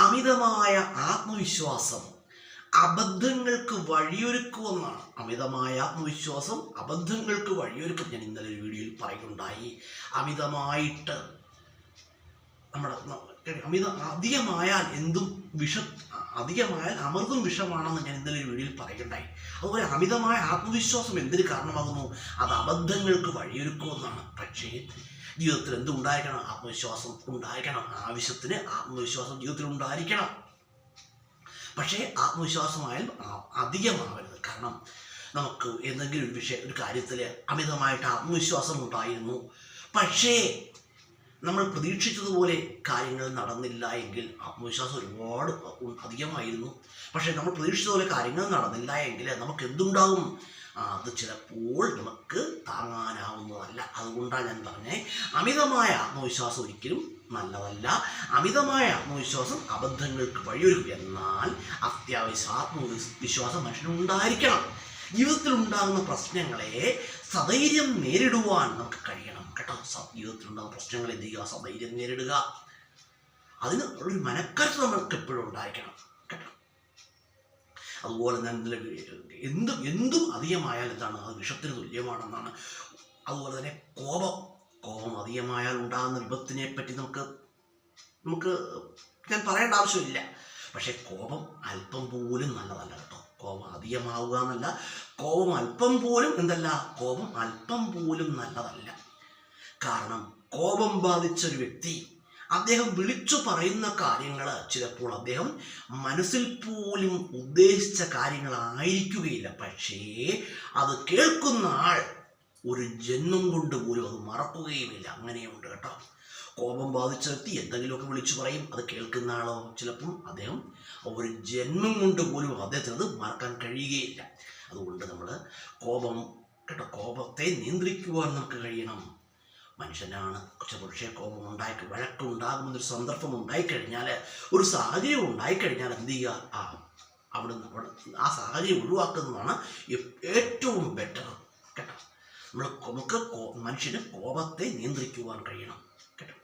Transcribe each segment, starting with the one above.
അമിതമായ ആത്മവിശ്വാസം അബദ്ധങ്ങൾക്ക് വഴിയൊരുക്കുമെന്നാണ്. അമിതമായ ആത്മവിശ്വാസം അബദ്ധങ്ങൾക്ക് വഴിയൊരുക്കും. ഞാൻ ഇന്നലെ ഒരു വീഡിയോയിൽ പറയുകയുണ്ടായി. അമിതമായിട്ട് അധികമായാൽ അധികമായാൽ അമൃതും വിഷമാണെന്ന് ഞാൻ ഇന്നലെ ഒരു വീഡിയോയിൽ പറയുകയുണ്ടായി. അതുപോലെ അമിതമായ ആത്മവിശ്വാസം എന്തിന് കാരണമാകുന്നു? അത് അബദ്ധങ്ങൾക്ക് വഴിയൊരുക്കുമെന്നാണ്. പക്ഷേ ജീവിതത്തിൽ എന്തുണ്ടായിരിക്കണം? ആത്മവിശ്വാസം ഉണ്ടായിരിക്കണം. ആവശ്യത്തിന് ആത്മവിശ്വാസം ജീവിതത്തിൽ ഉണ്ടായിരിക്കണം. പക്ഷേ ആത്മവിശ്വാസമായാലും അധികമാവരുത്. കാരണം നമുക്ക് എന്തെങ്കിലും ഒരു കാര്യത്തിൽ അമിതമായിട്ട് ആത്മവിശ്വാസം ഉണ്ടായിരുന്നു, പക്ഷേ നമ്മൾ പ്രതീക്ഷിച്ചതുപോലെ കാര്യങ്ങൾ നടന്നില്ല എങ്കിൽ ആത്മവിശ്വാസം ഒരുപാട് അധികമായിരുന്നു. പക്ഷേ നമ്മൾ പ്രതീക്ഷിച്ചതുപോലെ കാര്യങ്ങൾ നടന്നില്ല എങ്കിൽ നമുക്ക് എന്തുണ്ടാകും? അത് ചിലപ്പോൾ നമുക്ക് താങ്ങാനാവുന്നതല്ല. അതുകൊണ്ടാണ് ഞാൻ പറഞ്ഞത്, അമിതമായ ആത്മവിശ്വാസം ഒരിക്കലും നല്ലതല്ല. അമിതമായ ആത്മവിശ്വാസം അബദ്ധങ്ങൾക്ക് വഴിയൊരുക്കും. എന്നാൽ അത്യാവശ്യം ആത്മവിശ്വാസം മനുഷ്യനുണ്ടായിരിക്കണം. ജീവിതത്തിൽ ഉണ്ടാകുന്ന പ്രശ്നങ്ങളെ സധൈര്യം നേരിടുവാൻ നമുക്ക് കഴിയണം കേട്ടോ. ജീവിതത്തിലുണ്ടാകുന്ന പ്രശ്നങ്ങളെ എന്ത് ചെയ്യുക? സധൈര്യം നേരിടുക. അതിന് ഒരു മനക്കരുത്ത് നമുക്ക് എപ്പോഴും ഉണ്ടായിരിക്കണം കേട്ടോ. അതുപോലെ തന്നെ എന്തും അധികമായാൽ എന്താണ്? അത് വിഷത്തിന് തുല്യമാണെന്നാണ്. അതുപോലെ തന്നെ കോപം അധികമായാൽ ഉണ്ടാകുന്ന വിപത്തിനെ പറ്റി നമുക്ക് ഞാൻ പറയേണ്ട ആവശ്യമില്ല. പക്ഷേ കോപം അല്പം പോലും നല്ലതല്ല കേട്ടോ. കോപം അധികമാവുക എന്നല്ല, കോപം അല്പം പോലും നല്ലതല്ല. കാരണം കോപം ബാധിച്ച ഒരു വ്യക്തി അദ്ദേഹം വിളിച്ചു പറയുന്ന കാര്യങ്ങൾ ചിലപ്പോൾ അദ്ദേഹം മനസ്സിൽ പോലും ഉദ്ദേശിച്ച കാര്യങ്ങളായിരിക്കുകയില്ല. പക്ഷേ അത് കേൾക്കുന്ന ആൾ ഒരു ജന്മം കൊണ്ട് പോലും അത് മറക്കുകയുമില്ല. അങ്ങനെയുണ്ട് കേട്ടോ. കോപം ബാധിച്ച വ്യക്തി എന്തെങ്കിലുമൊക്കെ വിളിച്ചു പറയും, അത് കേൾക്കുന്ന ആളോ ചിലപ്പം അദ്ദേഹം ഒരു ജന്മം കൊണ്ട് പോലും അദ്ദേഹത്തിന് അത് മറക്കാൻ കഴിയുകയില്ല. അതുകൊണ്ട് നമ്മൾ കോപത്തെ നിയന്ത്രിക്കുവാൻ നമുക്ക് കഴിയണം. മനുഷ്യനാണ്. പക്ഷേ കോപം വഴക്കുണ്ടാകുമെന്നൊരു സന്ദർഭം ഉണ്ടായിക്കഴിഞ്ഞാൽ, ഒരു സാഹചര്യം ഉണ്ടായിക്കഴിഞ്ഞാൽ എന്ത് ചെയ്യുക? ആ സാഹചര്യം ഒഴിവാക്കുന്നതാണ് ഏറ്റവും ബെറ്റർ കേട്ടോ. നമുക്ക് മനുഷ്യന് കോപത്തെ നിയന്ത്രിക്കുവാൻ കഴിയണം കേട്ടോ.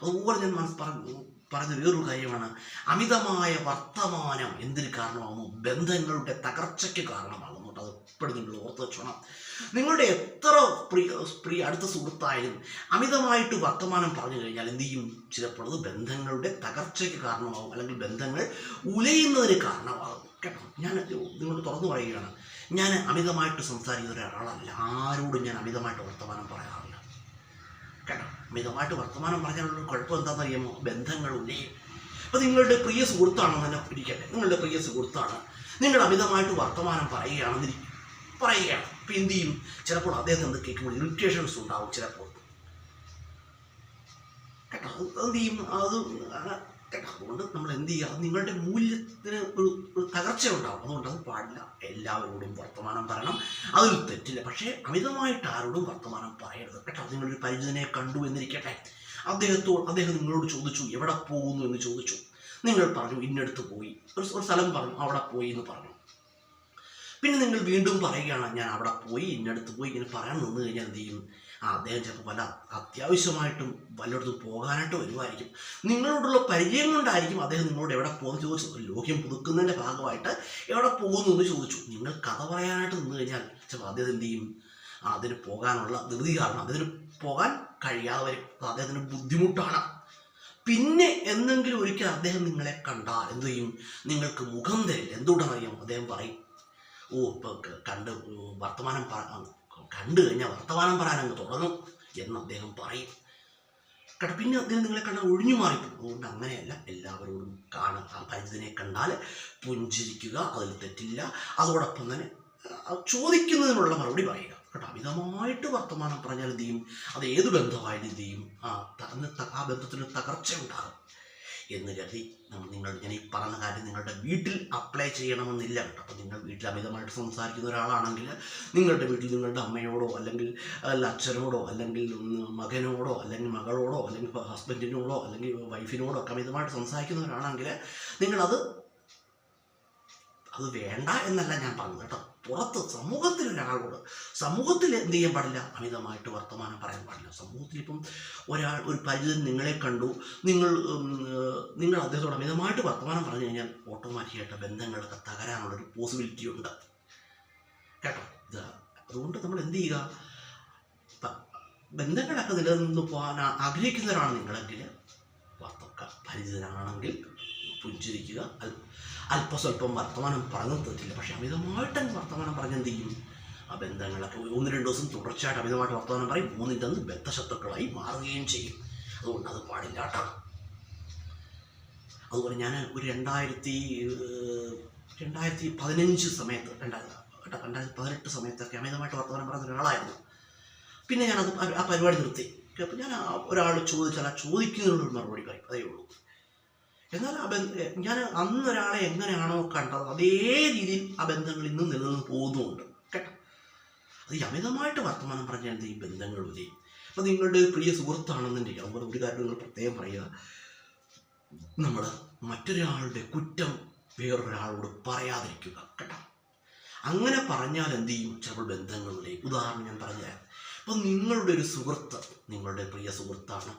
അതുപോലെ ഞാൻ പറഞ്ഞ വേറൊരു കാര്യമാണ്, അമിതമായ വർത്തമാനം എന്തിന് കാരണമാകുന്നു? ബന്ധങ്ങളുടെ തകർച്ചയ്ക്ക് കാരണമാകുന്നു. അത് എപ്പോഴും നിങ്ങൾ ഓർത്ത് വെച്ചോണം. നിങ്ങളുടെ എത്ര അടുത്ത സുഹൃത്തായാലും അമിതമായിട്ട് വർത്തമാനം പറഞ്ഞു കഴിഞ്ഞാൽ എന്ത് ചെയ്യും? ചിലപ്പോൾ അത് ബന്ധങ്ങളുടെ തകർച്ചയ്ക്ക് കാരണമാകും, അല്ലെങ്കിൽ ബന്ധങ്ങൾ ഉലയുന്നതിന് കാരണമാകും കേട്ടോ. ഞാൻ നിങ്ങൾ തുറന്നു പറയുകയാണ്, ഞാൻ അമിതമായിട്ട് സംസാരിക്കുന്ന ഒരാളല്ല. ആരോടും ഞാൻ അമിതമായിട്ട് വർത്തമാനം പറയാറില്ല കേട്ടോ. അമിതമായിട്ട് വർത്തമാനം പറഞ്ഞാലുള്ള കുഴപ്പം എന്താണെന്ന് അറിയാമോ? ബന്ധങ്ങൾ ഉലയും. അപ്പോൾ നിങ്ങളുടെ പ്രിയ സുഹൃത്താണെന്ന് തന്നെ ഇരിക്കട്ടെ, നിങ്ങളുടെ പ്രിയ സുഹൃത്താണ്, നിങ്ങൾ അമിതമായിട്ട് വർത്തമാനം പറയുകയാണ്. അപ്പോൾ എന്ത് ചെയ്യും? ചിലപ്പോൾ അദ്ദേഹത്തിന് കേൾക്കുമ്പോൾ ഇറിറ്റേഷൻസ് ഉണ്ടാവും ചിലപ്പോൾ കേട്ടോ. എന്ത് ചെയ്യും? കേട്ടോ. അതുകൊണ്ട് നമ്മൾ എന്ത് ചെയ്യുക? നിങ്ങളുടെ മൂല്യത്തിന് ഒരു തകർച്ച ഉണ്ടാവും. അതുകൊണ്ട് അത് പാടില്ല. എല്ലാവരോടും വർത്തമാനം പറയണം, അതിൽ തെറ്റില്ല. പക്ഷേ അമിതമായിട്ട് ആരോടും വർത്തമാനം പറയരുത് കേട്ടോ. നിങ്ങളൊരു പരിചിതനെ കണ്ടു എന്നിരിക്കട്ടെ, അദ്ദേഹം നിങ്ങളോട് ചോദിച്ചു എവിടെ പോകുന്നു എന്ന് ചോദിച്ചു. നിങ്ങൾ പറഞ്ഞു ഇന്നടുത്ത് പോയി, ഒരു സ്ഥലം പറഞ്ഞു, അവിടെ പോയി എന്ന് പറഞ്ഞു. പിന്നെ നിങ്ങൾ വീണ്ടും പറയുകയാണ് ഞാൻ അവിടെ പോയി ഇന്നടുത്ത് പോയി, ഇങ്ങനെ പറയാൻ നിന്ന് കഴിഞ്ഞാൽ എന്ത് ചെയ്യും? അദ്ദേഹം ചിലപ്പോൾ പല അത്യാവശ്യമായിട്ടും വല്ലയിടത്തും പോകാനായിട്ട് വരുമായിരിക്കും. നിങ്ങളോടുള്ള പരിചയം കൊണ്ടായിരിക്കും അദ്ദേഹം നിങ്ങളോട് എവിടെ പോകുന്നു ചോദിച്ചു. ലോഹ്യം പുതുക്കുന്നതിൻ്റെ ഭാഗമായിട്ട് എവിടെ പോകുന്നു എന്ന് ചോദിച്ചു. നിങ്ങൾ കഥ പറയാനായിട്ട് നിന്ന് കഴിഞ്ഞാൽ ചിലപ്പോൾ അദ്ദേഹം എന്ത് ചെയ്യും? അതിന് പോകാനുള്ള ധൃതി കാരണം അദ്ദേഹത്തിന് പോകാൻ കഴിയാതെ വരും. അദ്ദേഹത്തിന് ബുദ്ധിമുട്ടാണ്. പിന്നെ എന്തെങ്കിലും ഒരിക്കൽ അദ്ദേഹം നിങ്ങളെ കണ്ടാൽ എന്ത് ചെയ്യും? നിങ്ങൾക്ക് മുഖം തരില്ല. എന്തുകൊണ്ടാണെന്നറിയാമോ? അദ്ദേഹം പറയും, ഇപ്പോൾ കണ്ടു കഴിഞ്ഞാൽ വർത്തമാനം പറയാൻ അങ്ങ് തുടങ്ങും എന്ന് അദ്ദേഹം പറയും കേട്ടോ. പിന്നെ അദ്ദേഹം നിങ്ങളെ കണ്ടാൽ ഒഴിഞ്ഞു മാറിപ്പോകും. അതുകൊണ്ട് അങ്ങനെയല്ല, എല്ലാവരോടും പരിചിതനെ കണ്ടാൽ പുഞ്ചിരിക്കുക, അതിൽ തെറ്റില്ല. അതോടൊപ്പം തന്നെ ചോദിക്കുന്നതിനുള്ള മറുപടി പറയുക കേട്ടോ. അമിതമായിട്ട് വർത്തമാനം പറഞ്ഞാൽ എന്ത് ചെയ്യും? അത് ഏത് ബന്ധമായാലും എന്ത് ചെയ്യും? ആ ബന്ധത്തിന് തകർച്ച ഉണ്ടാകും എന്ന് കരുതി ഞാൻ ഈ പറഞ്ഞ കാര്യം നിങ്ങളുടെ വീട്ടിൽ അപ്ലൈ ചെയ്യണമെന്നില്ല കേട്ടോ. അപ്പോൾ നിങ്ങൾ വീട്ടിൽ അമിതമായിട്ട് സംസാരിക്കുന്ന ഒരാളാണെങ്കിൽ നിങ്ങളുടെ വീട്ടിൽ നിങ്ങളുടെ അമ്മയോടോ അല്ലെങ്കിൽ അച്ഛനോടോ അല്ലെങ്കിൽ മകനോടോ അല്ലെങ്കിൽ മകളോടോ അല്ലെങ്കിൽ ഹസ്ബൻഡിനോടോ അല്ലെങ്കിൽ വൈഫിനോടോ ഒക്കെ അമിതമായിട്ട് സംസാരിക്കുന്നവരാണെങ്കിൽ നിങ്ങളത് അത് വേണ്ട എന്നല്ല ഞാൻ പറഞ്ഞത് കേട്ടോ. പുറത്ത് സമൂഹത്തിൽ എന്ത് ചെയ്യാൻ പാടില്ല, അമിതമായിട്ട് വർത്തമാനം പറയാൻ പാടില്ല. സമൂഹത്തിൽ ഇപ്പം ഒരു പരിചിതൻ നിങ്ങളെ കണ്ടു, നിങ്ങൾ അദ്ദേഹത്തോട് അമിതമായിട്ട് വർത്തമാനം പറഞ്ഞു കഴിഞ്ഞാൽ ഓട്ടോമാറ്റിക്കായിട്ട് ബന്ധങ്ങളൊക്കെ തകരാനുള്ളൊരു പോസിബിലിറ്റി ഉണ്ട് കേട്ടോ. അതുകൊണ്ട് നമ്മൾ എന്ത് ചെയ്യുക, ബന്ധങ്ങളൊക്കെ നിലനിന്ന് പോകാൻ ആഗ്രഹിക്കുന്നവരാണ് നിങ്ങളെങ്കിൽ, പരിചിതനാണെങ്കിൽ പുഞ്ചിരിക്കുക, അല്പസ്വല്പം വർത്തമാനം പറഞ്ഞു തെറ്റില്ല. പക്ഷെ അമിതമായിട്ട് വർത്തമാനം പറഞ്ഞെന്ത് ചെയ്യും, ആ ബന്ധങ്ങളൊക്കെ 1-2 ദിവസം തുടർച്ചയായിട്ട് അമിതമായിട്ട് വർത്തമാനം പറയും, 3-ൽ ബദ്ധശത്രുക്കളായി മാറുകയും ചെയ്യും. അതുകൊണ്ട് അത് പാടില്ല കേട്ടോ. അതുപോലെ ഞാൻ ഒരു 2015 സമയത്ത് 2018 സമയത്തൊക്കെ അമിതമായിട്ട് വർത്തമാനം പറയുന്ന ഒരാളായിരുന്നു. പിന്നെ ഞാനത് ആ പരിപാടി നിർത്തി. അപ്പോൾ ഞാൻ ഒരാൾ ചോദിച്ചാൽ ആ ചോദിക്കുന്നതിനൊരു മറുപടി പറയും, അതേ ഉള്ളൂ. എന്നാൽ ഞാൻ അന്നൊരാളെ എങ്ങനെയാണോ കണ്ടത് അതേ രീതിയിൽ ആ ബന്ധങ്ങൾ ഇന്നും നിലനിന്ന് പോകുന്നുമുണ്ട് കേട്ടോ. അത് ഈ അമിതമായിട്ട് വർത്തമാനം പറഞ്ഞാൽ എന്ത് ഈ ബന്ധങ്ങൾ വരെയും. അപ്പോൾ നിങ്ങളുടെ പ്രിയ സുഹൃത്താണെന്നുണ്ടെങ്കിൽ അതുപോലെ ഒരു കാര്യം നിങ്ങൾ പ്രത്യേകം പറയുക, നമ്മൾ മറ്റൊരാളുടെ കുറ്റം വേറൊരാളോട് പറയാതിരിക്കുക കേട്ടോ. അങ്ങനെ പറഞ്ഞാൽ എന്ത് ചെയ്യും, ചിലപ്പോൾ ബന്ധങ്ങളിലേക്ക്. ഉദാഹരണം ഞാൻ പറഞ്ഞുതരാം. അപ്പം നിങ്ങളുടെ ഒരു സുഹൃത്ത്, നിങ്ങളുടെ പ്രിയ സുഹൃത്താണ്,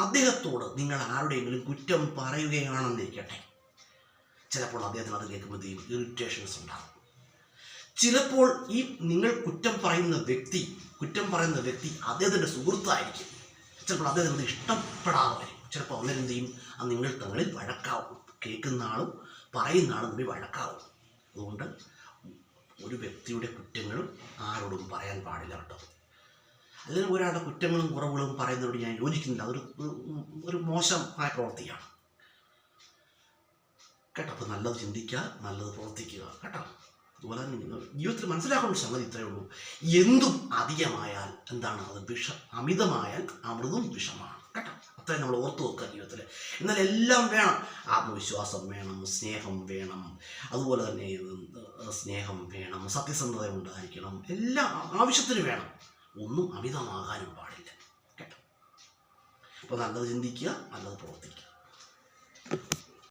അദ്ദേഹത്തോട് നിങ്ങൾ ആരുടെയെങ്കിലും കുറ്റം പറയുകയാണെന്നിരിക്കട്ടെ, ചിലപ്പോൾ അദ്ദേഹത്തിന് അത് കേൾക്കുമ്പോഴത്തേക്കും ഇറിറ്റേഷൻസ് ഉണ്ടാകും. ചിലപ്പോൾ ഈ നിങ്ങൾ കുറ്റം പറയുന്ന വ്യക്തി അദ്ദേഹത്തിൻ്റെ സുഹൃത്തായിരിക്കും. ചിലപ്പോൾ അദ്ദേഹത്തിന് ഇഷ്ടപ്പെടാതെ വരും. ചിലപ്പോൾ അന്നേരം ചെയ്യും, അത് നിങ്ങൾ തങ്ങളിൽ വഴക്കാവും. കേൾക്കുന്ന ആളും പറയുന്ന ആളും തമ്മിൽ വഴക്കാവും. അതുകൊണ്ട് ഒരു വ്യക്തിയുടെ കുറ്റങ്ങളും ആരോടും പറയാൻ പാടില്ല കേട്ടോ. അല്ലെങ്കിൽ ഒരാളുടെ കുറ്റങ്ങളും കുറവുകളും പറയുന്നതോട് ഞാൻ യോജിക്കുന്നില്ല. അതൊരു മോശമായ പ്രവൃത്തിയാണ് കേട്ടോ. അപ്പോൾ നല്ലത് ചിന്തിക്കുക, നല്ലത് പ്രവർത്തിക്കുക കേട്ടോ. അതുപോലെ തന്നെ ജീവിതത്തിൽ മനസ്സിലാക്കേണ്ട സംഗതി ഇത്രയേ ഉള്ളൂ, എന്തും അധികമായാൽ എന്താണ്, അത് അമിതമായാൽ അമൃതും വിഷമാണ് കേട്ടോ. അത്രയും നമ്മൾ ഓർത്തു വെക്കുക ജീവിതത്തിൽ. എന്നാൽ എല്ലാം വേണം, ആത്മവിശ്വാസം വേണം, സ്നേഹം വേണം, അതുപോലെ തന്നെ സ്നേഹം വേണം, സത്യസന്ധത ഉണ്ടായിരിക്കണം, എല്ലാം ആവശ്യത്തിന് വേണം. ഒന്നും അമിതമാകാനും പാടില്ല കേട്ടോ. അപ്പോൾ നല്ലത് ചിന്തിക്കുക, നല്ലത് പ്രവർത്തിക്കുക.